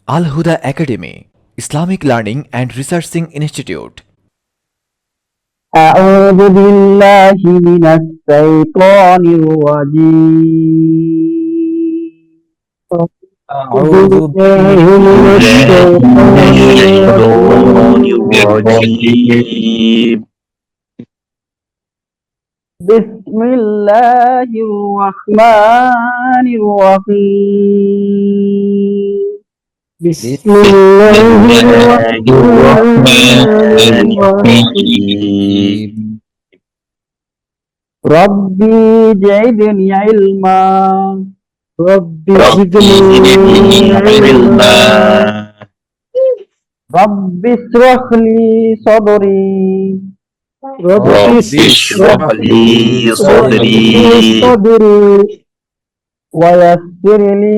Al Huda Academy, Islamic Learning and Researching Institute. أعوذ بالله من الشيطان الرجيم. أعوذ بالله من بالله من الشيطان الرجيم. بسم الله الرحمن الرحيم. بسم الله الرحمن الرحيم. ربي زدني علما. ربي زدني علما. ربي اشرح لي صدري. ربي اشرح لي صدري ويسر لي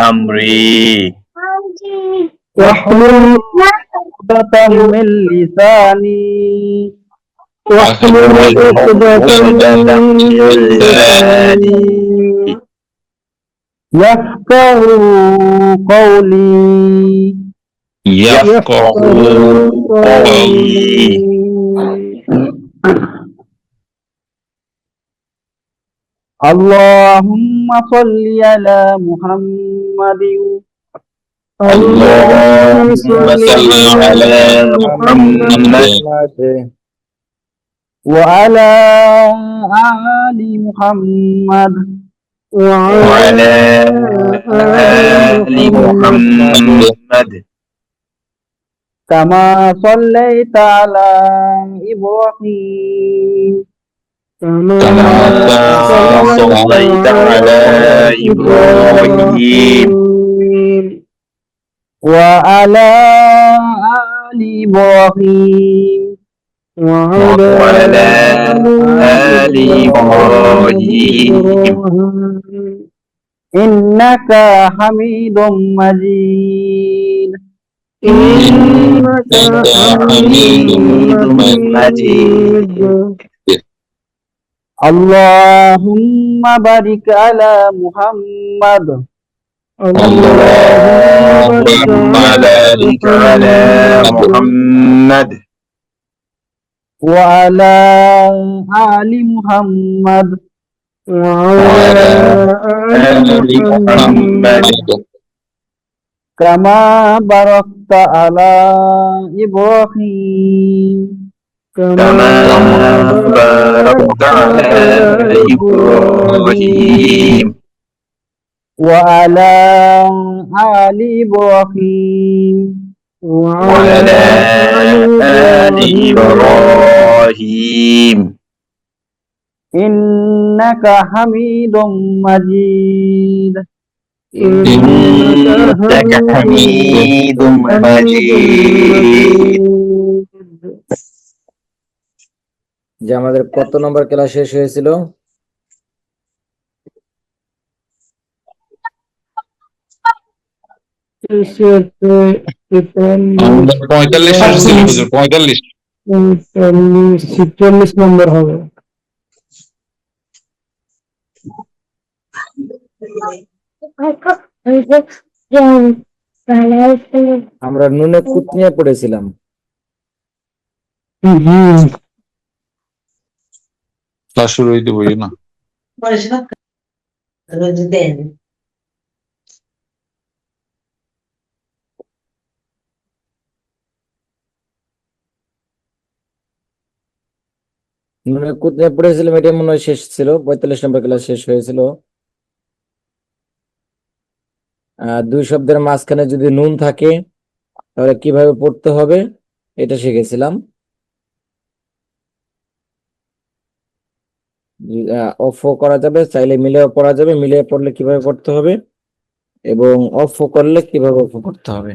أمري. واحلل عقدة من لساني. يفقه قولي. اللهم صل على محمد. اللهم صل على محمد وعلى آل محمد. وعلى آل محمد كما صليت على إبراهيم. كما صليت على إبراهيم وعلى آل إبراهيم. وعلى آل إبراهيم إنك حميد مجيد. إنك حميد مجيد. اللهم بارك على محمد. اللهم بارك على محمد وعلى آل محمد. وعلى آل محمد كما باركت على إبراهيم. كما باركت على إبراهيم وعلى آل إبراهيم. وعلى آل إبراهيم إنك حميد مجيد. إنك حميد مجيد. যে আমাদের কত নম্বর ক্লাস শেষ হয়েছিল? ছিচল্লিশ নম্বর হবে। আমরা নুনে কুত নিয়ে পড়েছিলাম। ক্লাস শুরু হইতে বই না নুনে কুত নিয়ে পড়েছিলাম, এটা মনে হয় শেষ ছিল, 45 নম্বর ক্লাস শেষ হয়েছিল। দুই শব্দের মাঝখানে যদি নুন থাকে তাহলে কিভাবে পড়তে হবে এটা শিখেছিলাম। অফ করা যাবে, চাইলে মিলিয়ে পড়া যাবে, মিলিয়ে পড়লে কিভাবে পড়তে হবে এবং অফ করলে কিভাবে অফ করতে হবে।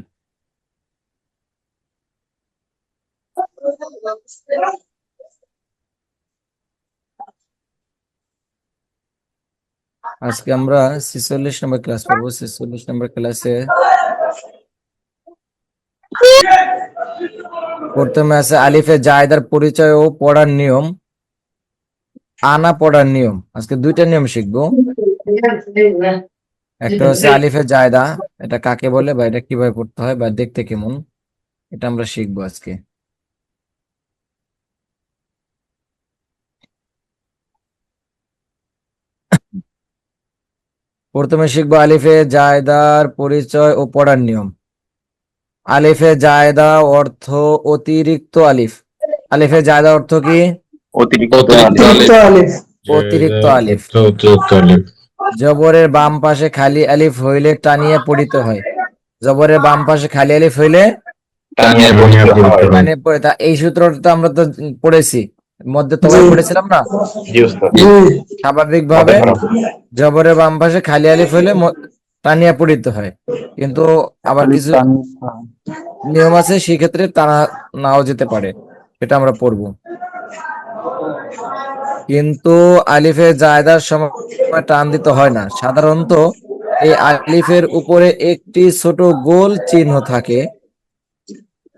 আজকে আমরা 46 নম্বর ক্লাস পড়বো। 46 নম্বর ক্লাসে প্রথমে আছে আলিফে জায়দার পরিচয় ও পড়ার নিয়ম, আনা পড়ার নিয়ম। আজকে দুইটা নিয়ম শিখবো। একটা হচ্ছে আলিফে জায়দা, এটা কাকে বলে বা এটা কিভাবে পড়তে হয় বা দেখতে কেমন, এটা আমরা শিখবো আজকে। প্রথমে শিখবো আলিফে জায়দার পরিচয় ও পড়ার নিয়ম। আলিফে জায়দা অর্থ অতিরিক্ত আলিফ। আলিফে জায়দা অর্থ কি? অতিরিক্ত অতিরিক্ত আলিফ। আলিফ। অতিরিক্ত আলিফ। অতিরিক্ত আলিফ। জবরের বাম পাশে খালি আলিফ হইলে টানিয়ে পড়িতে হয়। জবরের বাম পাশে খালি আলিফ হইলে টানিয়া টানিয়া পড়িতে পড়িতে হয়। হয়। টানিয়ে তা এই সূত্রটা তো আমরা তো পড়েছি, মধ্যে তোমায় পড়েছিলাম না? জি উস্তাদ। স্বাভাবিকভাবে মাথা খারাপ। জবরের বাম পাশে খালি আলিফ হইলে টানিয়া পড়িতে হয়, কিন্তু আবার আলিফ কিছু টানিয়ে হয়। নিয়ম আছে, সেক্ষেত্রে টানা নাও যেতে পারে, এটা আমরা পড়বো। কিন্তু আলিফে জায়দার সময় টান দিতে হয় না। সাধারণত এই আলিফের উপরে একটি ছোট গোল চিহ্ন থাকে,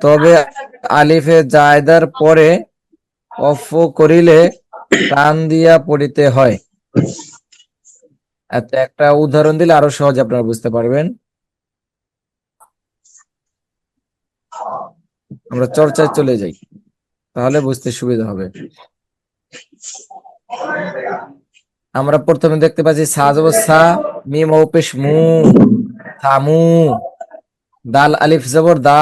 তবে আলিফে জায়দার পরে অফ করিলে টান দিয়া পড়িতে হয়। আচ্ছা, একটা উদাহরণ দিলে আরো সহজে আপনারা বুঝতে পারবেন। আমরা চর্চায় চলে যাই, তাহলে বুঝতে সুবিধা হবে। আমরা প্রথমে দেখতে পাচ্ছি সা জবর সা, মিম ও পেশ মু, সামু। দাল আলিফ জবর দা,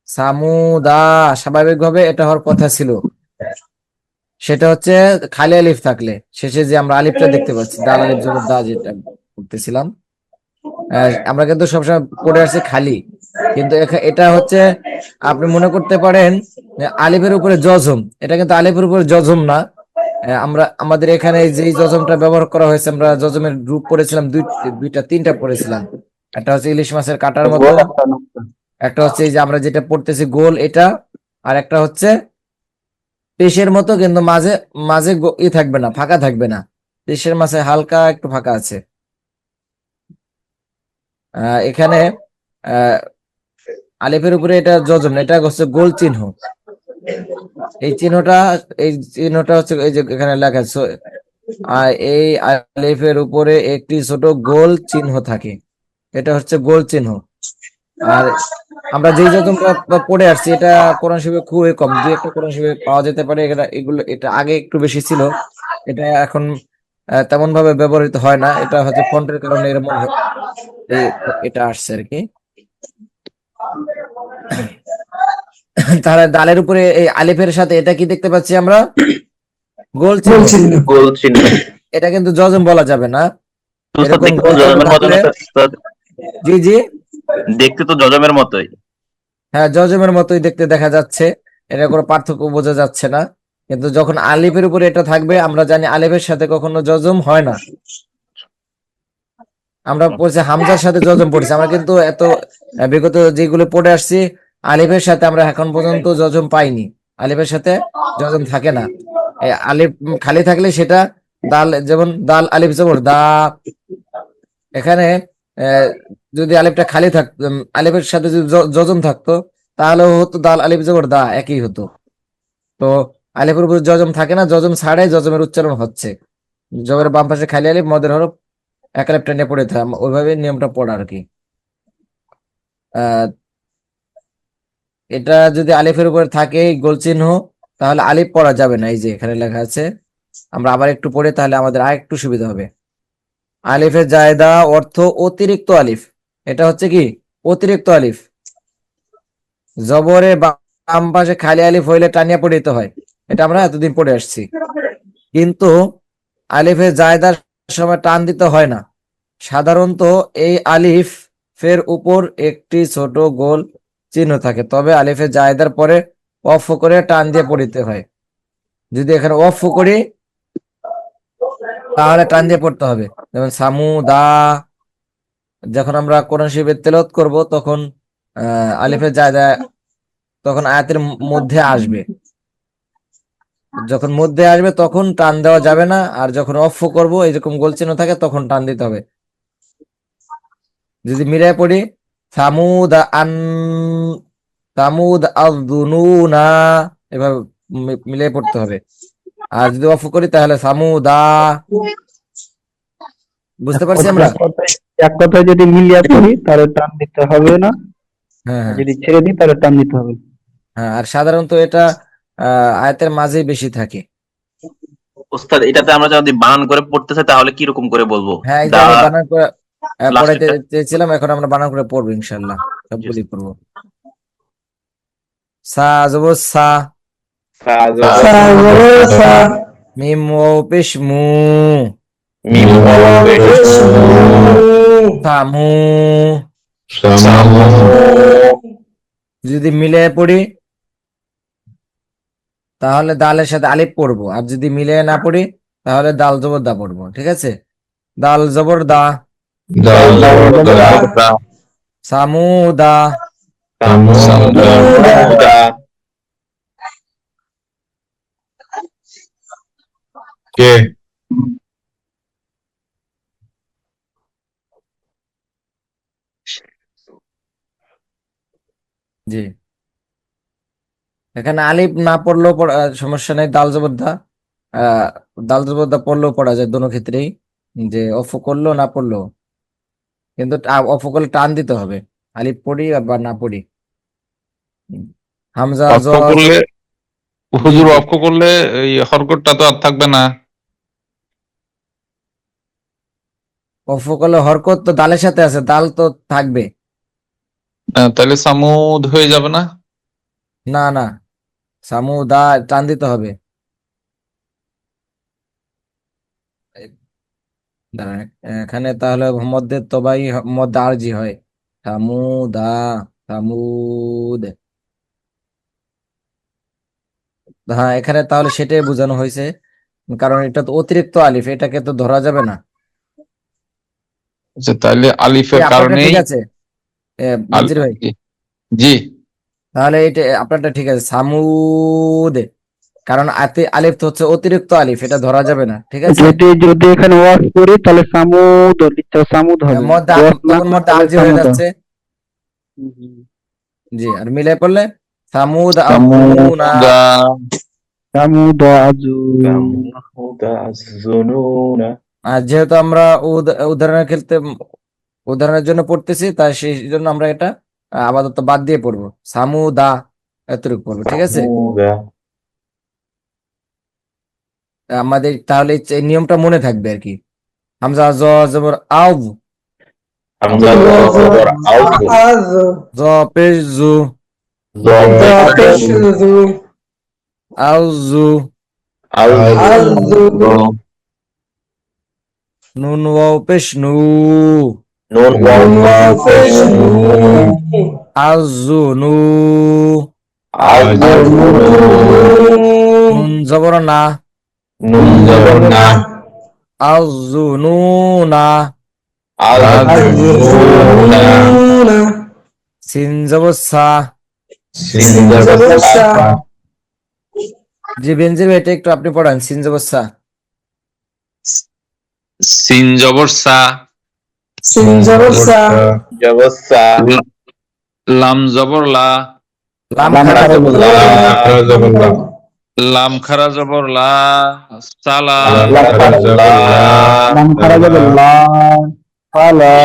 সামু দা। স্বাভাবিকভাবে এটা হওয়ার কথা ছিল, সেটা হচ্ছে খালি আলিফ থাকলে শেষে যে আমরা আলিফটা দেখতে পাচ্ছি, দাল আলিফ জবর দা, যেটা করতেছিলাম। আমরা কিন্তু সবসময় পড়ে আসছি খালি, কিন্তু এটা হচ্ছে, আপনি মনে করতে পারেন যে আলিফের উপরে জজম, এটা কিন্তু আলিফের উপরে জজম না। আমরা আমাদের এখানে যে জজমটা ব্যবহার করা হয়েছে, আমরা জজমের রূপ পড়েছিলাম দুইটা তিনটা পড়েছিলাম। একটা হচ্ছে ইলিশ মাছের কাটার মতো, গোল একটা নুক্তা। একটা হচ্ছে এই যে আমরা যেটা পড়তেছি গোল এটা, আর একটা হচ্ছে পেশের মতো, কিন্তু মাঝে মাঝে থাকবে না, ফাঁকা থাকবে না, পেশের মাঝে হালকা একটু ফাঁকা আছে। এখানে আহ আলিফের উপরে এটা জজম না, এটা হচ্ছে গোল চিহ্ন। এই চিহ্নটা হচ্ছে এই যে এখানে লেখা আছে, এই আলিফের উপরে একটি ছোট গোল চিহ্ন থাকে, এটা হচ্ছে গোল চিহ্ন। আর আমরা যেই জজমটা পড়ে আসছি, এটা কোরআন শরীফে খুবই কম, দুই একটা কোরআন শরীফে পাওয়া যেতে পারে। এটা আগে একটু বেশি ছিল, এটা এখন তেমন ভাবে ব্যবহৃত হয় না। এটা হচ্ছে ফন্টের কারণে এরকম এটা আসছে আর কি। তাহলে দালের উপরে এই আলিফের সাথে এটা কি দেখতে পাচ্ছি আমরা? গোল চিহ্ন। গোল চিহ্ন। এটা কিন্তু জজম বলা যাবে না, উস্তাদ, এরকম দেখতে তো গোল চিহ্ন জজমের মতো থাকলে। না উস্তাদ? জি জি, দেখতে তো জজমের মতোই। হ্যাঁ জজমের মতোই দেখতে দেখা যাচ্ছে, এটা কোনো পার্থক্য বোঝা যাচ্ছে না। কিন্তু যখন আলিফের উপরে এটা থাকবে, আমরা জানি আলিফের সাথে কখনো জজম হয় না। আমরা পড়ছি হামজার সাথে জজম পড়ছি, আমরা কিন্তু এত বিগত যেগুলো পড়ে আসছি আলিফের সাথে আমরা এখন পর্যন্ত জজম পাইনি। আলিফের সাথে জজম থাকে না, এই আলিফ খালি থাকলে সেটা দাল, যেমন দাল আলিফ জবর দা। এখানে আহ, যদি আলিফটা খালি থাকতো, আলিফের সাথে যদি জজম থাকতো, তাহলে হতো দাল আলিফ জবর দা, একই হতো। তো আলিফের উপর জজম থাকে না, জজম ছাড়াই জজমের উচ্চারণ হচ্ছে। জবরের বাম পাশে খালি আলিফ, মদের হরফ এক আলিফ টেনে পড়ে থাকে, ওইভাবে নিয়মটা পড়া আর কি। আহ এটা যদি আলিফের উপরে থাকে গোল চিহ্ন, তাহলে আলিফ পড়া যাবে না, এই যে এখানে লেখা আছে। আমরা আবার একটু পড়ে তাহলে আমাদের আর একটু সুবিধা হবে। আলিফে জায়দা অর্থ অতিরিক্ত আলিফ। এটা হচ্ছে কি? অতিরিক্ত আলিফ। জবরে বাম পাশে খালি আলিফ হইলে টানিয়া পড়িতে হয়, এটা আমরা এতদিন পড়ে আসছি। কিন্তু আলিফে জায়দার সময় টান দিতে হয় না। সাধারণত এই আলিফ ফের উপর একটি ছোট গোল চিহ্ন থাকে, তবে আলিফে জায়দার পরে অফ করে টান দিয়ে পড়িতে হয়। যদি এখানে অফ করি তাহলে টান দিয়ে পড়তে হবে, যেমন সামু দা। যখন আমরা কোরআন শরীফের তেলাওয়াত করব, তখন আলিফে জায়দা তখন আয়াতের মধ্যে আসবে, যখন মধ্যে আসবে তখন টান দেওয়া যাবে না। আর যখন অফ করব, এরকম গোল চিহ্ন থাকে, তখন টান দিতে হবে। যদি মিলাই পড়ি, সামুদ আন সামুদ আযুনুনা, এভাবে মিলিয়ে পড়তে হবে। আর যদি অফ করি তাহলে সামুদা। বুঝতে পারছি আমরা? এক কথায় যদি মিলিয়ে পড়ি তাহলে টান দিতে হবে না, হ্যাঁ আর হ্যাঁ যদি ছেড়ে দিই তাহলে টান দিতে হবে। হ্যাঁ। আর সাধারণত এটা আয়াতের মাঝেই বেশি থাকে। ওস্তাদ এটাতে আমরা যদি বানান করে পড়তে চাই তাহলে কি রকম করে বলবো? হ্যাঁ, এই যে দা আমি বানান করে পড়াইতে লাস্টেরটা চেয়েছিলাম, এখন আমরা বানান করে পড়বো ইনশাল্লাহ, সবগুলি পড়বো। সা জবর সা, সা সা, মিম ওয়াও পেশ মু, মিম ওয়াও পেশ সামু। সামু যদি মিলে পড়ি তাহলে দালের সাথে আলিফ পড়বো, আর যদি মিলে না পড়ি তাহলে দাল জবর দা পড়বো। ঠিক আছে? দাল জবর দা, দাল জবর দা সামু দা, সামুদা কে জি। এখানে আলিফ না পড়লেও সমস্যা নেই, দাল জবর দা, আহ দাল জবর দা পড়লেও পড়া যায় দোনো ক্ষেত্রেই, যে অফ করলো না পড়লো, কিন্তু অফ করলে টান দিতে হবে, আলিফ পড়ি বা না পড়ি। হামজা জ, অক্ষ করলে, জি হুজুর জি, অক্ষ করলে এই হরকতটা তো আর থাকবে না। অফ করলে হরকত তো দালের সাথে আছে, দাল তো থাকবে। তাহলে সামুদ হয়ে যাবে না? না না, সামু দা টান দিতে হবে। দাঁড়ান, এখানে তাহলে মধ্যে তবাই মধ্যে আরজি হয়, সামুদা, সামুদ। হ্যাঁ, এখানে তাহলে সেটাই বোঝানো হয়েছে, কারণ এটা তো অতিরিক্ত আলিফ, এটাকে তো ধরা যাবে না। আচ্ছা, তাহলে আলিফের আপনারটা কারণেই ঠিক আছে মঞ্জির ভাই? জি জি। তাহলে এটা আপনারটা ঠিক আছে, সামুদ, কারণ আলিফ তো হচ্ছে অতিরিক্ত আলিফ, এটা ধরা যাবে না। ঠিক আছে? যদি যদি এখানে ওয়াশ করি তাহলে সামুদ, সামুদ হবে, মধ্যে ওয়াশ না তখন করি মধ্যে তাহলে আরজি হয়ে সামুদ। যাচ্ছে। জি, আর মিলাই পড়লে সামুদ আজুনা। সামুদা সামুদ আজু। সামুদা জুনুনা আর যেহেতু আমরা উদাহরণের ক্ষেত্রে উদাহরণের জন্য পড়তেছি, তাই সেই জন্য আমরা এটা আপাতত বাদ দিয়ে পড়বো, সামুদা এতটুকু পড়বো। ঠিক আছে? সামুদা আমাদের তাহলে এই নিয়মটা মনে থাকবে আর কি। হামজা জ জবর আউ, হামজা জবর আউ জ পেশ জু, জবর আউ জু, আউ নুন ওয়াও পেশ নু, নুন ওয়াও পেশ নু আজু নু, আজু নুন জবর না, নুন জবর না আজু নু না, আজুনা সিন জবর সা। সিন জবর সা জি বেনজির ভাই, এটা একটু আপনি পড়ান, সিন জবর সা। সিন জবর সা, জবর সা লাম জবর লা, লাম লাম খারা খারা জবর জবর লা, লাম খারা জবর লা, সালা লাম খারা জবর লা, ফালা,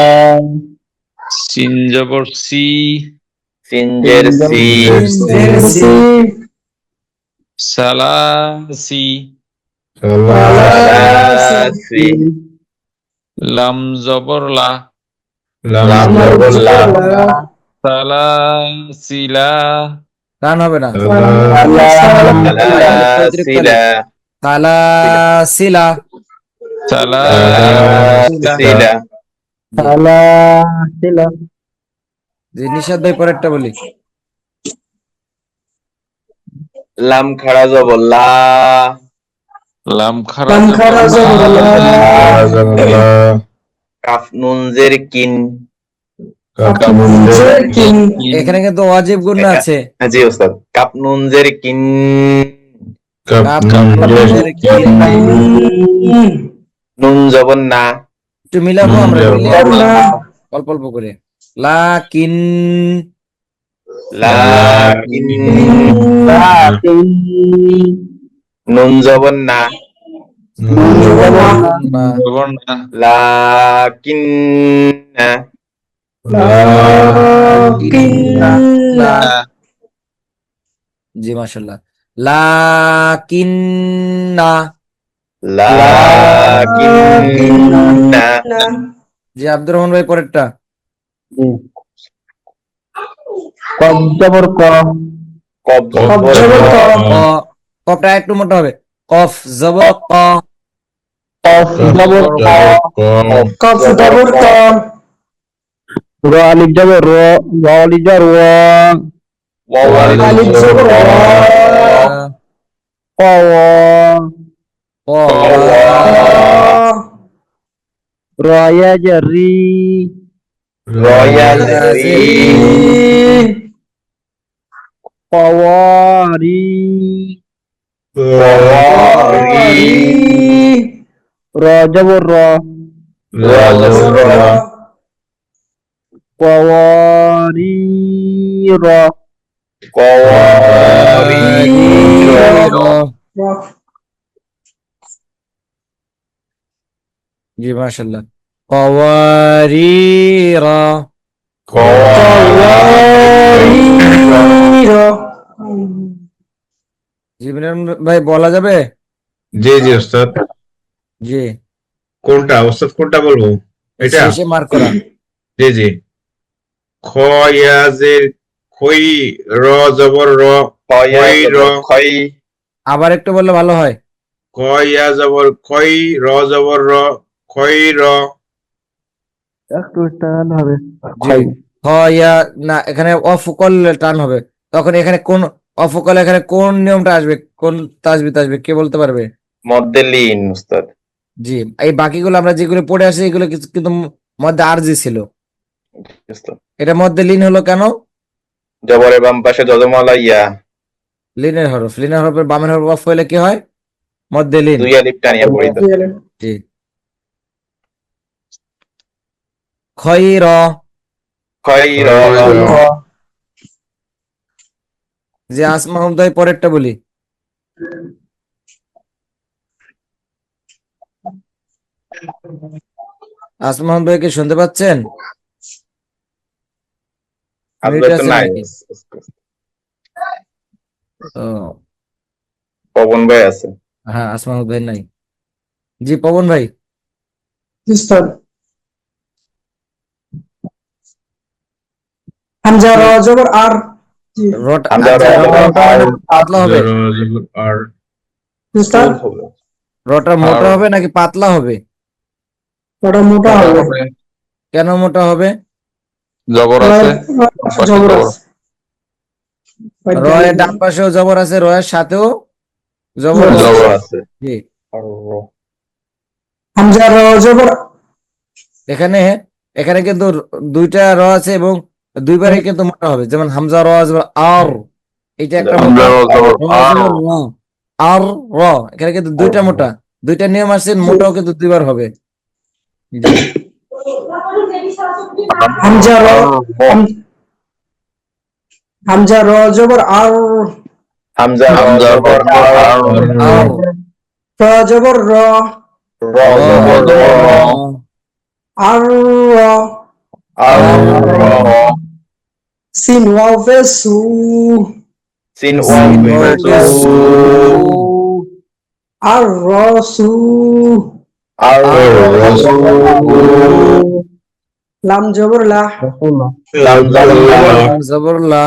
সিন জবর সি, সিনজের সি সি, সালাসি, সালাসি লাম জবর লা, লাম জবর লা সালাসিলা, টান হবে না, সালাসিলা তালা সিলা, সালাসিলা, ফালা, সিলা। জি নিশাদ ভাই পরেরটা বলি। লাম খাড়া জবর লা লাম খারা জবর লা, কাফ নুন জের কিন এখানে কিন্তু ওয়াজিব গুন্না আছে। জি ওস্তাদ কাপ নুন জের কিন কাপ নুনের কিন। নুন জবর না একটু মিলাবো আমরা, মিলিয়ে অল্প অল্প করে। লাকিন, লাকিন লাকিন, নুন জবর না নুন জবর না, না। জবর না, লাকিন্না লাকিন্না, না। জি মাশাআল্লাহ। লাকিন্না। লাকিন্না জি আব্দুর রহমান ভাই পরেরটা। জি। কফ জবর ক, কফ কফ জবর ক, ক, কফটা একটু মোটা হবে। কফ জবর ক। কফ জবর ক, কফ জবর ক র আলিফ জবর র, র আলিফ জবর র, ওয়াও আলিফ জবর র, ক ও, ক, র ইয়া জের রি, রয়াল রি ক ও রি, রি র জবর র, ক ও রি র, জি মাশাআল্লাহ। কওয়ারিরা। জি মিলন ভাই বলা যাবে? জি জি ওস্তাদ, জি কোনটা ওস্তাদ, কোনটা বলবো? এটা? শেষে মার্ক করা। জি জি। খ ইয়াজের খই, র জবর র, খই র, খই আবার একটু বললে ভালো হয়। খ ইয়া জবর খই, র জবর র, খই র। একটু টান হবে। জি হ ইয়া না, এখানে অফকল টান হবে। তখন এখানে কোন অফকল, এখানে কোন নিয়মটা আসবে, কোন তাসবিহ আসবে, কে বলতে পারবে? মধ্যে লিন উস্তাদ। জি এই বাকিগুলো আমরা যেগুলো পড়ে আসি এগুলো কিন্তু মধ্যে আরজি ছিল। উস্তাদ। এটা মধ্যে লিন হলো কেন? জবরের বাম পাশে যজমালা ইয়া, লিনের হরফ, লিনের হরফের বামের হরফ অফ হইলে কি হয়? মধ্যে লিন। দুই আলিফ টানিয়া পড়িত। জি খয়র। খয়র যে আসমা হুমদাই পরেরটা বলি। আসমা হুমদাই কি শুনতে পাচ্ছেন? মিউট আব্দুল তো আছে নাই, নাকি? ও পবন ভাই আছে। হ্যাঁ আসমা হুমদাই নাই। জি পবন ভাই। হামজা র জবর আর, রটা হামজা আচ্ছা, র রটা জবর মোটা হবে আর, না পাতলা হবে? র জবর আর, উস্তাদ রটা মোটা আর। হবে নাকি পাতলা হবে? ওটা মোটা হবে, কেন মোটা হবে? জবর আছে, পাশে জবর জবর। আছে। রয়ের ডান পাশেও জবর আছে, রয়ের সাথেও জবর আছে। জবর আছে। জি হামজা র জবর এখানে এখানে কিন্তু দুইটা র আছে এবং দুইবারে কিন্তু মোটা হবে, যেমন হামজা র জবর আর, এটা একটা মোটা। হামজা র জবর র আর। জবর র, আর র, এখানে কিন্তু দুইটা মোটা, দুইটা নিয়ম আছে, মোটাও কিন্তু দুইবার হবে। জি হামজা র, হামজা র জবর আর, হামজা র হামজা র জবর জবর আর, আর। আর, র জবর র, র র জবর র, জবর র, আর র, আর র, সিন ওয়াও ফে সু, সিন সিন ওয়াও ওয়াও ফে পে সু, সু, আর র সু, আর আর র সু, লাম জবর লা, লাম জবর লা, লাম জবর লা,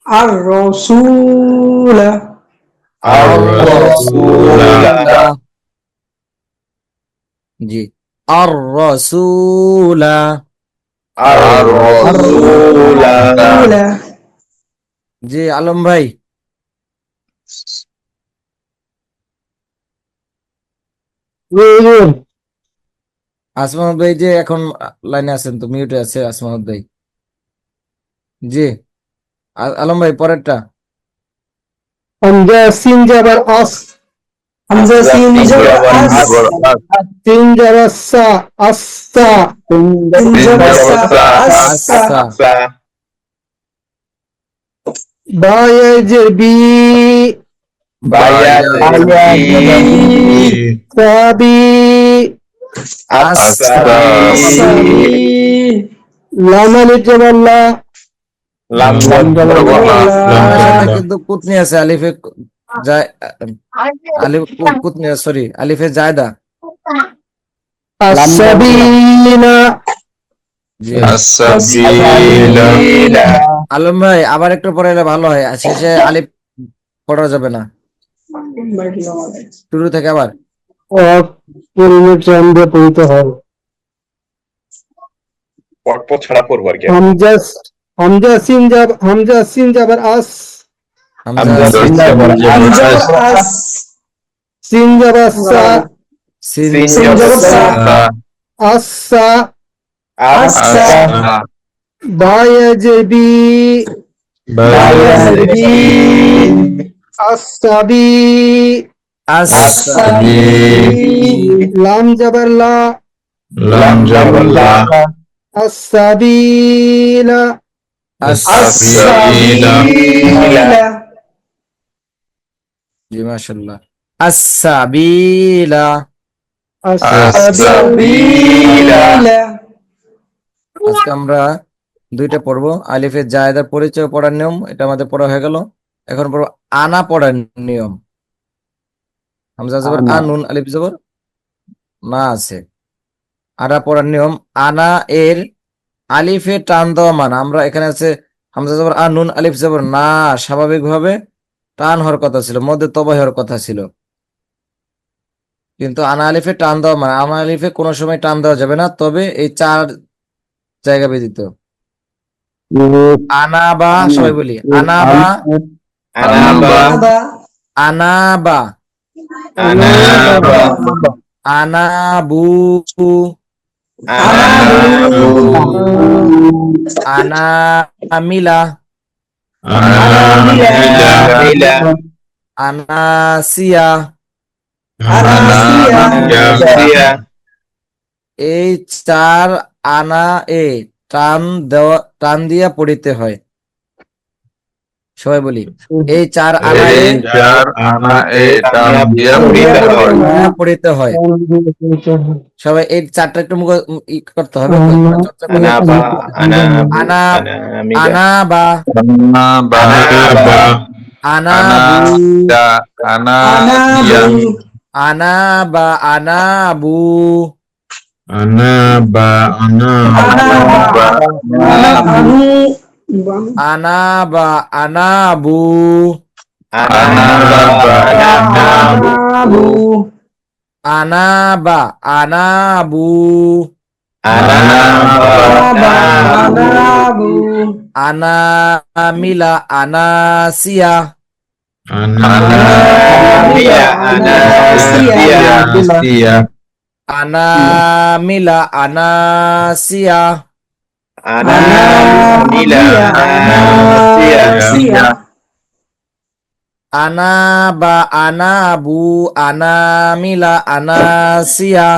আর রসুল, আর রাসূলা, জি আর রসুলা। আর রাসূলা। জি আলম ভাই। আসমাউদ ভাই যে এখন লাইনে আছেন তো, মিউটে আছে আসমাউদ ভাই। জি আলম ভাই পরেরটা। হামজা সিন জবর আস, হামজা সিন জবর আস, সিন জবর সা, আসসা, সিন জবর সা, আসসা, সা, বা ইয়া জের বি, সাবি আসাবি লাম আলিফ জবর লা লাম জবর লা কিন্তু কুতনি আছে আলিফে যায় আলিফ কুতনি সরি আলিফে জায়দা আসাবিনা জি আসাবিলা আলম ভাই আবার একটু পরে এলে ভালো হয় আর শেষে আলিফ পড়া যাবে না শুরু থেকে আবার পরিণত টান দিয়ে পড়িত হয় পটপট ছাড়া পড়বো আর কি হামজা সিন জাবার আস হামজা সিন জবর আস সিন জাবার সা সিন জবর সা আসা আসা বায়াজবি আসাবি আসাবি আসাবি লাম জাবার লা লাম জবর লা আসাবিলা আসাবিলা জি মাশাআল্লাহ আসাবিলা আসাবিলা আজকে আমরা দুইটা পড়বো আলিফের জায়দার পরিচয় পড়ার নিয়ম এটা আমাদের পড়া হয়ে গেল এখন পড়বো আনা পড়ার নিয়ম হামজা জবর আনা। নুন আলিফ জবর না আছে আনা পড়ার নিয়ম আনা এর আলিফে টান দেওয়া মান আমরা এখানে আছে হামজা জবর নুন আলিফ জবর না স্বাভাবিকভাবে টান হওয়ার কথা ছিল মধ্যে তবাই হওয়ার কথা ছিল কিন্তু আনা আলিফে টান দেওয়া মান আনা আলিফে কোনো সময় টান দেওয়া যাবে না তবে এই চার জায়গা ব্যতীত আনাবা সবাই বলি আনাবা আনাবা আনাবু আনামিলা আনাসিয়া এই চার আনা এ টান দিয়া পড়িতে হয় সবাই বলি এই চার আনা এ পড়িতে হয় সবাই এই চারটা একটু মুখ করতে হবে চর্চা করে। আনাবা আনাবু আনাবা আনাবু আনাবা আনাবু আনাবা আনাবু আনামিলা আনাসিয়া আনামিলা আনাসিয়া আনাবা আনাবু আনামিলা আনাসিয়া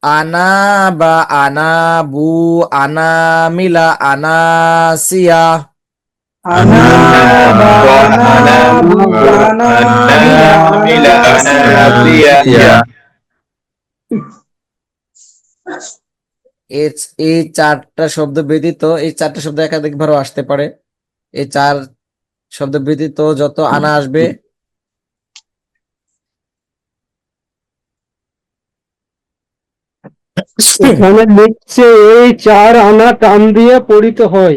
আনাবা আনাবু আনামিলা আনাসিয়া এই চারটা শব্দ ব্যতীত এই চারটা শব্দ একাধিকবারও আসতে পারে এই চার শব্দ ব্যতীত যত আনা আসবে এখানে লিখছে এই চার আনা টান দিয়ে পড়িত হয়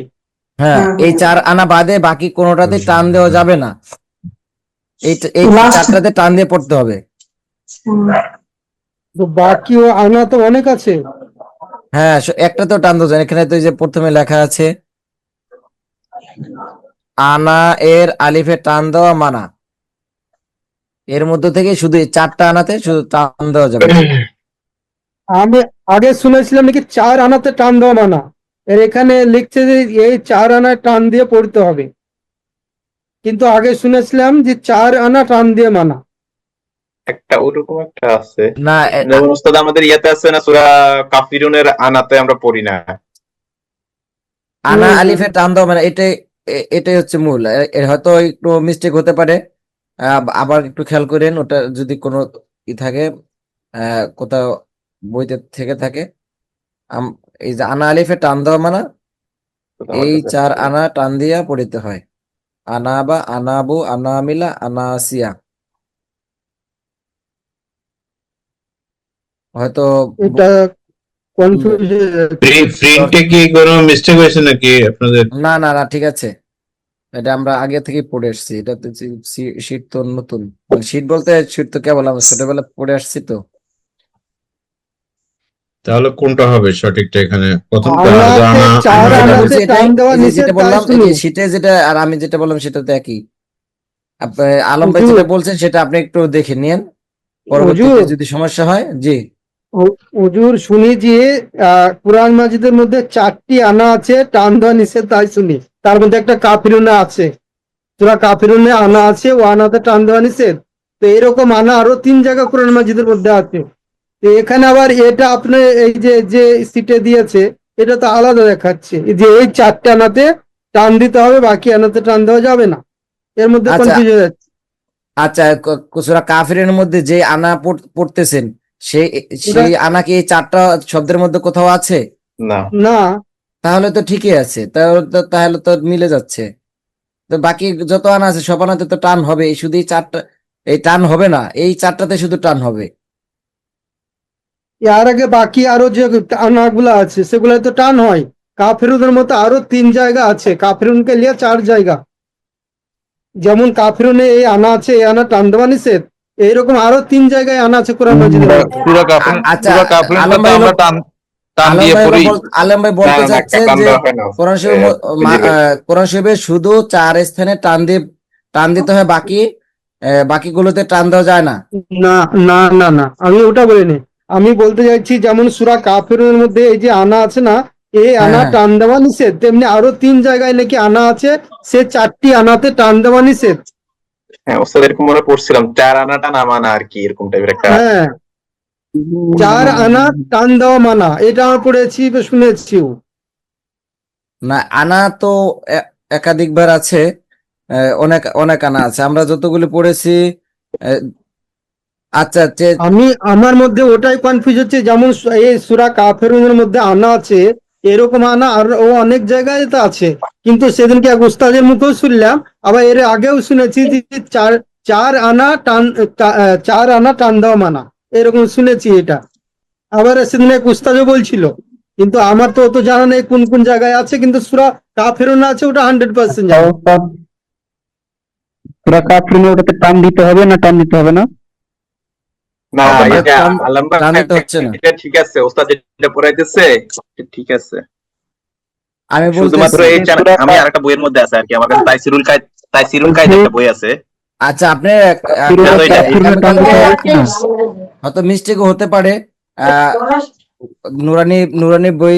হ্যাঁ এই চার আনা বাদে বাকি কোনোটাতে টান দেওয়া যাবে না এই চারটাতে টান দিয়ে পড়তে হবে তো বাকিও আনা তো অনেক আছে হ্যাঁ একটা তো টান দেওয়া যায় না। এখানে তো এই যে প্রথমে লেখা আছে আনা এর আলিফে টান দেওয়া মানা এর মধ্যে থেকে শুধু এই চারটা আনাতে শুধু টান দেওয়া যাবে আমি আগে শুনেছিলাম নাকি চার আনাতে টান দেওয়া মানা এর এখানে লিখছে যে এই চার আনায় টান দিয়ে পড়তে হবে কিন্তু আগে শুনেছিলাম যে চার আনা টান দিয়ে মানা একটা ওরকম একটা আছে না যেমন উস্তাদ আমাদের ইয়াতে আছে না সূরা কাফিরুনের আনাতে আমরা পড়ি না আনা হুম, আলিফে টান দেওয়া মানে এটাই হচ্ছে মূল। এর হয়তো একটু মিস্টেক হতে পারে, আবার একটু খেয়াল করেন ওটা যদি কোনো থাকে, কোথাও বইতে থেকে থাকে। এই যে আনা আলিফে টান দেওয়া মানে এই 4 আনা টান দিয়া পড়িতে হয়। আনাবা, আনাবু, আনামিলা, আনাসিয়া। হয়তো এটা কনফিউজ হয়ে যাচ্ছে। প্রিন্টে কি কোনো মিস্টেক হয়েছে নাকি আপনাদের? না না না, ঠিক আছে। এটা আমরা আগে থেকে পড়ে আসছি। এটা তো শীট তো নতুন, মানে শীট বলতে শীট তো কেবল আমরা ছোটবেলা পড়ে আসছি তো। তাহলে কোনটা হবে সঠিকটা এখানে? প্রথমটা যে আনাতে আনা চার আমি যেটা আনা বলছি আনাতে এটাই, টান দেওয়া এই যে নিষেধ যেটা তাই বললাম, এই যে শুনুন। শীটে যেটা আর আমি যেটা বললাম সেটা তো একই। আলম ভাই হুজুর যেটা বলছেন সেটা আপনি একটু দেখে নিন, পরবর্তীতে হুজুর যদি সমস্যা হয়। জি। হুজুর শুনি যে কুরআন মাজিদের মধ্যে 4টি আনা আছে টান দেওয়া নিষেধ তাই শুনি। তার মধ্যে একটা কাফিরুনে আছে, সূরা কাফিরুনে আনা আছে, ও আনাতে টান দেওয়া নিষেধ। তো এরকম আনা আরো 3 জায়গা কুরআন মাজিদের মধ্যে আছে। তো এখানে আবার এটা আপনি এই যে যে সিটে দিয়েছে এটা তো আলাদা দেখাচ্ছে, যে এই 4টে আনাতে টান দিতে হবে, বাকি আনাতে টান দেওয়া যাবে না। এর মধ্যে আচ্ছা কনফিউজ হয়ে যাচ্ছে। আচ্ছা, সূরা কাফিরের মধ্যে যে আনা পড়তেছেন, সেই ওটা সেই আনা কি এই 4টা শব্দের মধ্যে কোথাও আছে? না, তাহলে তো ঠিকই আছে, তাহলে তো মিলে যাচ্ছে। তো বাকি যত আনা আছে সব আনাতে তো টান হবে, শুধু এই 4টা, এই টান হবে না, এই 4টাতে শুধু টান হবে। এর আগে বাকি আরো যে আনাগুলো আছে সেগুলো তো টান হয়। কাফিরুনের মতো আরো 3 জায়গা আছে, কাফিরুনকে নিয়ে 4 জায়গা। যেমন কাফিরুনে এই আনা আছে, এই আনা টান দেওয়া নিষেধ। এইরকম আরো 3 জায়গায় আনা আছে কোরআন মাজিদের মধ্যে। আচ্ছা, সূরা কাফিরুনটা আলম তো ভাই আমরা টান টান আলম দিয়ে ভাই পড়ি। আলম ভাই বলতে চাচ্ছে যে কোরআন শরীফে শুধু 4 স্থানে টান দিতে হয়, বাকিগুলোতে টান দেওয়া যায় না। না না না না, আমি ওটা বলিনি। আমি বলতে চাইছি যেমন সূরা কাফিরুনের মধ্যে এই যে আনা আছে না, এই হ্যাঁ আনা হ্যাঁ। টান দেওয়া নিষেধ, তেমনি আরো 3 জায়গায় নাকি আনা আছে, সে 4টি আনাতে টান দেওয়া নিষেধ। হ্যাঁ ওস্তাদ এরকম মনে পড়ছিলাম, 4 আনাটা না মানা আর কি, এরকম টাইপের একটা। হ্যাঁ, 4 আনা টান দেওয়া মানা, এটা আমরা পড়েছি বা শুনেছিও। না, আনা তো একাধিকবার আছে, অনেক অনেক আনা আছে আমরা যতগুলো পড়েছি। আহ, আচ্ছা, আমার মধ্যে ওটাই কনফিউজ হচ্ছে, যেমন এই সূরা কাফিরুনের মধ্যে আনা আছে, এরকম আনা আর ও অনেক জায়গায় তো আছে। কিন্তু সেদিনকে এক উস্তাদের মুখেও শুনলাম, আবার এর আগেও শুনেছি যে চার চার আনা টান 4 আনা টান দেওয়া মানা, এরকম শুনেছি এটা। আবার সেদিন এক উস্তাদও বলছিল, কিন্তু আমার তো অত জানা নেই কোন কোন জায়গায় আছে, কিন্তু সূরা কাফিরুন আছে ওটা 100% জানি। সূরা কাফিরুনে ওটাতে টান দিতে হবে না টান দিতে হবে না? না এটা এটা টান আলম টান ভাই, দিতে হচ্ছে না। এটা ঠিক আছে, ওস্তাদ যেটা পড়াইতেছে ঠিক আছে। আমি শুধুমাত্র বলতেছি, এই আমি আরেকটা বইয়ের মধ্যে আছে আর কি, আমার কাছে তাইসিরুল কায়েদ একটা বই আছে। আচ্ছা আপনি এটা তো এটা কাফিরুনে টান আগামীকালকে দিতে হবে কিনা? হয়তো মিস্টেকও হতে পারে। আহ নুরানি বই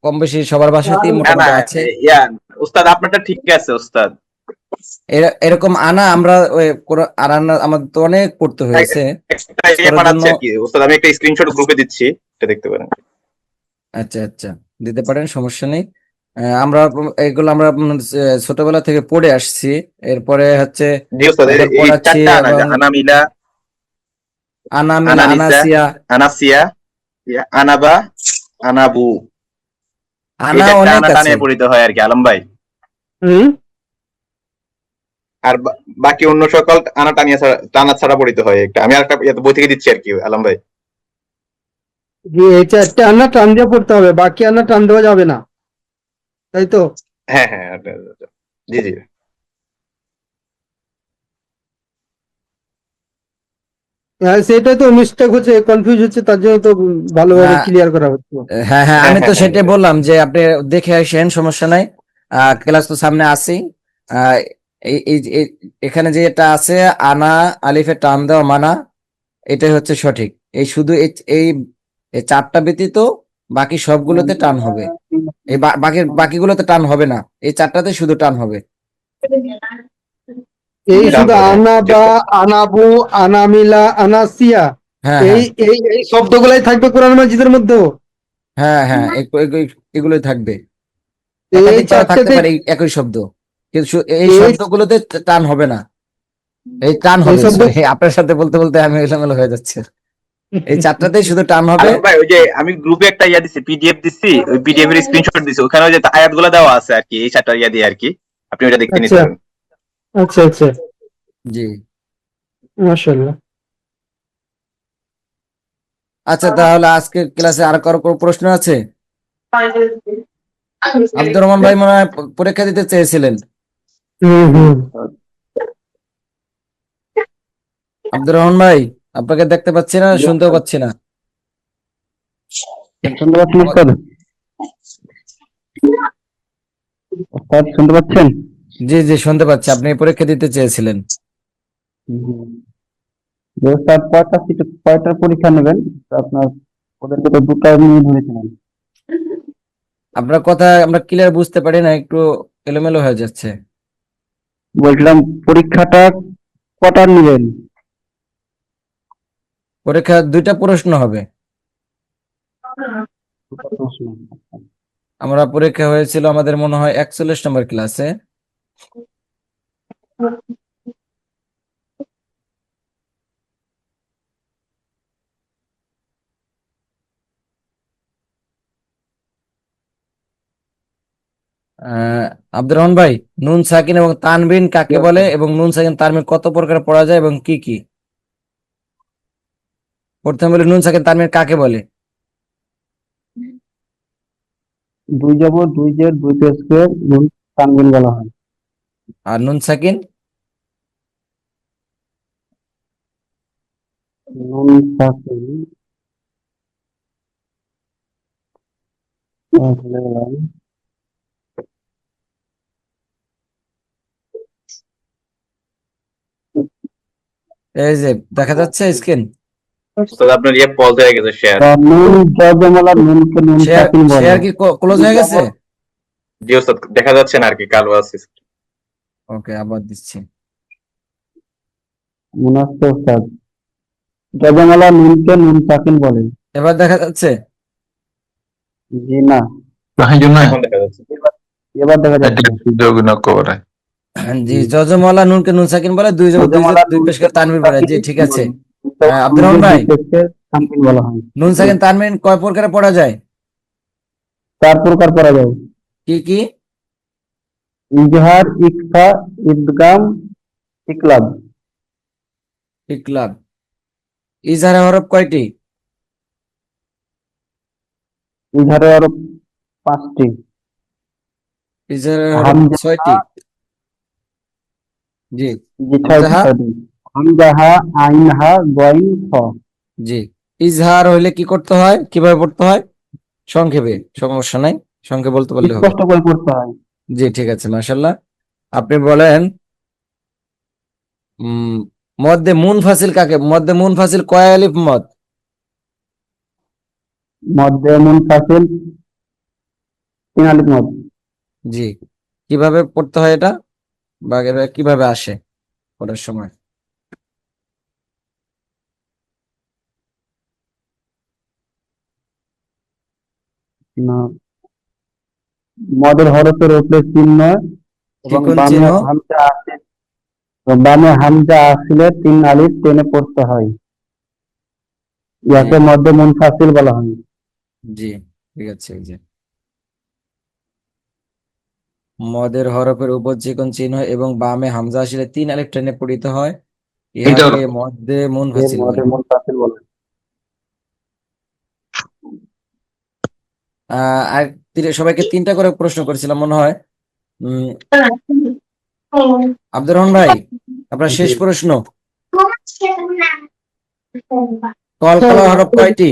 কম বেশি সবার বাসাতেই না না মোটামুটি আছে। ইয়া ওস্তাদ আপনারটা ঠিক আছে ওস্তাদ। এরকম আনা আমরা আর আনা আমাদের তো অনেক পড়তে হয়েছে একটা করার জন্য। পাঠাচ্ছি আর কি ওস্তাদ, আমি একটা স্ক্রিনশট গ্রুপে দিচ্ছি, এটা দেখতে পারেন। আচ্ছা আচ্ছা, দিতে পারেন, সমস্যা নেই। আমরা এগুলো আমরা ছোটবেলা থেকে পড়ে আসছি। এরপরে হচ্ছে জি ওস্তাদ, এখন এই পড়াচ্ছি, 4টা আনা, এবং আনামিলা, আনামিলা, আনানিসা, আনাসিয়া, আনাসিয়া, আনাবা, আনাবু, এই আনা 4টা অনেক আনা আছে। টানিয়ে পড়িতে হয় আর কি আলম ভাই। হম, আর বাকি অন্য সকল আনা টানা ছাড়া পড়িতে হয় একটা, আমি আরেকটা বই থেকে দিচ্ছি আর কি আলম ভাই। যে এই 4টে আনা টান দিয়ে পড়তে হবে, বাকি আনা টান দেওয়া যাবে না, তাই তো? হ্যাঁ হ্যাঁ জি জি। হ্যাঁ, সেটাই তো মিস্টেক হচ্ছে, কনফিউজ হচ্ছে, তার জন্য তো না, ভালোভাবে ক্লিয়ার করা হচ্ছে। হ্যাঁ হ্যাঁ, হ্যাঁ আমি তো হ্যাঁ হ্যাঁ সেটাই বললাম যে আপনি দেখে আসেন, সমস্যা নাই। ক্লাস তো সামনে আছেই। আহ, এখানে যেটা আছে, আনা আলিফে টান দেওয়া মানা, এটাই হচ্ছে সঠিক। এই শুধু এই এই 4টা ব্যতীত বাকি সবগুলোতে টান হবে। এই বাকিগুলোতে টান হবে না, এই 4টাতে শুধু টান হবে। এই শুধু জানতো, হ্যাঁ আনা বা আনাবু, আনামিলা, আনাসিয়া, হ্যাঁ এই হ্যাঁ এই এই শব্দগুলাই থাকবে কোরআন মাজিদের মধ্যেও। হ্যাঁ হ্যাঁ, এগুলোই থাকবে। এই একাধিক চারা থাকতে চারটেতে পারে এই একই শব্দ, কিন্তু এই এই শব্দগুলোতে টান হবে না, এই টান এই হবে, শব্দ sorry, আপনার সাথে বলতে বলতে আমি এলোমেলো হয়ে যাচ্ছে। এই চারটাতেই শুধু টান হবে। আলম ভাই, ওই যে আমি গ্রুপে একটা ইয়া দিছি, পিডিএফ দিচ্ছি, ওই পিডিএফ এর স্ক্রিনশট দিছি, ওখানে ওই যে আয়াতগুলো দেওয়া আছে আর কি, এই চারটা ইয়া দিয়ে আর কি, আপনি ওটা দেখতে নিতে আচ্ছা পারেন। আচ্ছা আচ্ছা, জি, মাশাআল্লাহ। আচ্ছা, তাহলে আজকের ক্লাসে আর কারো কোনো প্রশ্ন আছে? আব্দুর রহমান ভাই মনে হয় পরীক্ষা দিতে চেয়েছিলেন। হুম। আব্দুর রহমান ভাই, আপনাকে দেখতে পাচ্ছি না, শুনতেও পাচ্ছি না। শুনতে পাচ্ছেন উস্তাদ? উস্তাদ শুনতে পাচ্ছেন? জি জি, শুনতে পাচ্ছি, আপনি পরীক্ষা দিতে চেয়েছিলেন। যে উস্তাদ কয়টার পরীক্ষা নেবেন? তো আপনার ওদেরকে তো দুটা নিয়ে ধরেছিলেন। আপনার কথা আমরা ক্লিয়ার বুঝতে পারি না, একটু এলোমেলো হয়ে যাচ্ছে। বলছিলাম পরীক্ষাটা কটা নেবেন? পরীক্ষা 2টা প্রশ্ন হবে। দুটো প্রশ্ন। আমরা পরীক্ষা হয়েছিল আমাদের মনে হয় 41 নম্বর ক্লাসে। আহ আব্দুর রহমান ভাই, নুন সাকিন এবং তানবিন কাকে বলে এবং নুন সাকিন তানবিন কত প্রকার পড়া যায় এবং কি কি? প্রথমে বলি নুন সাকিন তানবিন কাকে বলে? দুই জবর, দুই জের, দুই পেশকে নুন তানবিন বলা হয়। আর নুন সাকিন? নুন সাকিন ভুলে গেলাম। এই যে দেখা যাচ্ছে স্ক্রিন। উস্তাদ আপনার ইয়ে পজ হয়ে গেছে, শেয়ার। নুন জজমলা নুনকে নুন শেয়ার সাকিন বলে। শেয়ার কি ক্লোজ হয়ে গেছে? জি উস্তাদ, দেখা যাচ্ছে না আর কি, কালো আছে। ওকে, আবার দিচ্ছি। মনে হচ্ছে উস্তাদ জজমলা নুনকে নুন সাকিন বলে। এবার দেখা যাচ্ছে? জি না, এখন দেখা যাচ্ছে। এবার দেখা যাচ্ছে। জি, যজমওয়ালা নুনকে নুন সাকিন বলে, দুই জবর দুই জের জজমলা দুই পেশকে নুনকে নুন তানবির বলে। জি সাকিন ঠিক আছে। বলে। আব্দুর রহমান ভাই, দুই পেশকে তানবিন বলা হয়। নুন সাকিন তানবিন কয় প্রকারে পড়া যায়? 4 প্রকার পড়া যায়: কি কি? ইজহার, ইকফা, ইদগাম, ইকলাব। ইকলাব। ইজহারের হরফ কয়টি? ইজহারের হরফ 5টি: ইজহারের হরফ হামজা, 6টি। জি। জি 6টি, হামজাহা। 6টি। হামজাহা, আইনহা, গইন, খ। জি। ইজহার হইলে কি করতে হয়, কিভাবে পড়তে হয়? সংক্ষেপে, সমস্যা নাই, সংক্ষেপে বলতে পারলে হবে। স্পষ্ট করে পড়তে হয়। জি ঠিক আছে, মাশাআল্লাহ। আপনি বলেন, উম মধ্যে মুনফাসিল কাকে, মধ্যে মুনফাসিল কয় আলিফ মদ? মধ্যে মুনফাসিল 3 আলিফ মদ। জি। কিভাবে পড়তে হয় এটা, বা এটা কিভাবে আসে পড়ার সময়? না, মদের হরফের উপরে চিহ্ন এবং কোন বামে চিহ্ন? হামজা আছে, আসলে 3 আলিফ টেনে পড়তে হয়। ইয়াকে মধ্যে মুনফাসিল বলা হয়। জি ঠিক আছে। এই যে মদের হরফের উপর যে কোন চিহ্ন এবং বামে হামজা আসলে 3 আলিফ টেনে পড়িতে হয়, ইহাকে মধ্যে এর মুনফাসিল মধ্যে বলে। মুনফাসিল বলে। আর সবাইকে 3টা করে প্রশ্ন করেছিলাম মনে হয়। উম আব্দুর রহমান ভাই, আপনার শেষ প্রশ্ন, কলকলা হরফ কয়টি?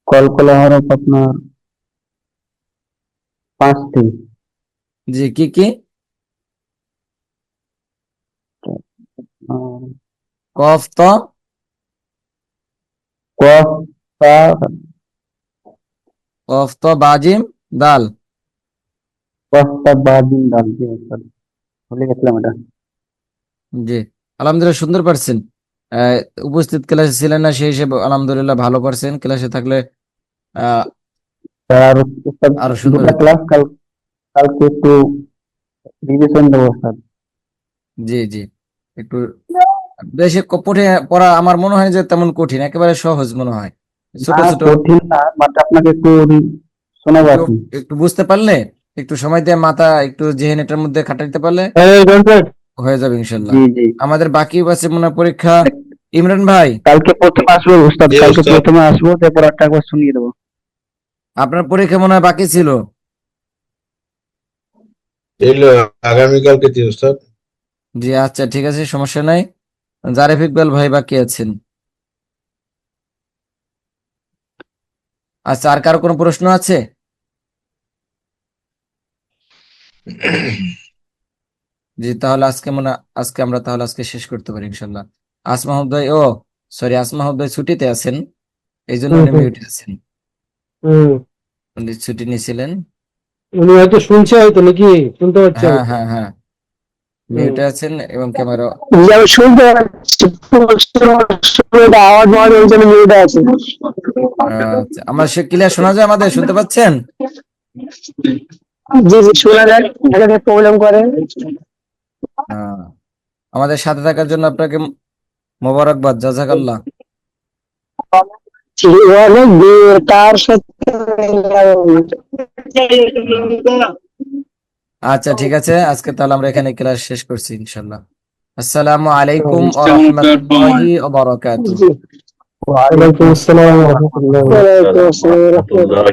কলকলা হরফ আপনার 5টি: জি কি কি? আহ, কফ, ত, কফ, তা, কফ, ত, বাজিম, দাল। কফ, তা, বা, জিম, দাল। জি উস্তাদ, ভুলে গেছিলাম এটা। জি, আলহামদুলিল্লাহ সুন্দর পারছেন। আহ, উপস্থিত ক্লাসে ছিলেন না, সেই হিসেবে আলহামদুলিল্লাহ ভালো পারছেন। ক্লাসে থাকলে আহ স্যার আর উস্তাদ আরো সুন্দর দুটা হতো। ক্লাস কালকে একটু রিভিশন দেবো স্যার। জি জি, একটু বেশি কঠিন পড়া আমার মনে হয় যে তেমন কঠিন, একেবারে সহজ মনে হয়। ছোট না ছোট কঠিন না, বাট আপনাকে একটু শোনাবো আর একটু কি। একটু বুঝতে পারলে, একটু সময় দিয়ে মাথা একটু জেহেন এটার মধ্যে খাটাইতে পারলে এই রনসার, হয়ে যাবে ইনশাল্লাহ। জি জি, আমাদের বাকি আছে মনে হয় পরীক্ষা। ইমরান ভাই, কালকে প্রথমে আসবো উস্তাদ, জি, কালকে উস্তাদ। প্রথমে আসবো, তারপর একটা একবার শুনিয়ে দেবো। আপনার পরীক্ষা মনে হয় বাকি ছিল। এগুলো আগামীকালকে কি উস্তাদ? জি আচ্ছা, ঠিক আছে, সমস্যা নাই। জারিফ ইকবাল ভাই বাকি আছেন। আচ্ছা, আর কারো কোনো প্রশ্ন আছে? জি, তাহলে আজকে আমরা তাহলে আজকে শেষ করতে পারি ইনশাল্লাহ। আসমাহুদ ভাই, ও সরি, আসমাহুদ ভাই ছুটিতে আছেন, এই জন্য উনি মিউটে আছেন। উনি ছুটি নিয়েছিলেন। উনি হয়তো শুনছে, হয়তো নাকি শুনতে পাচ্ছে হ্যাঁ হয়তো। হ্যাঁ হ্যাঁ, মিউটে আছেন এবং ক্যামেরা। শুনতে আওয়াজ মাওয়াজ ওই জন্য মিউট আছে। আচ্ছা, আমার সে ক্লিয়ার শোনা যায়? আমাদের শুনতে পাচ্ছেন? জি জি, শোনা যায়, এটাকে প্রবলেম করে। আহ, আমাদের সাথে থাকার জন্য আপনাকে মোবারকবাদ, জাযাকাল্লাহ। অনেক দূর, তার সাথে আচ্ছা, ঠিক আছে, আজকে তাহলে আমরা এখানে ক্লাস শেষ করছি ইনশাল্লাহ। আসসালামু আলাইকুম ওয়া রাহমাতুল্লাহি ওয়া বারাকাতুহু। ওয়ালাইকুম আসসালাম ওয়া রাহমাতুল্লাহি ওয়া বারাকাতুহু। ওয়ালাইকুম আসসালাম।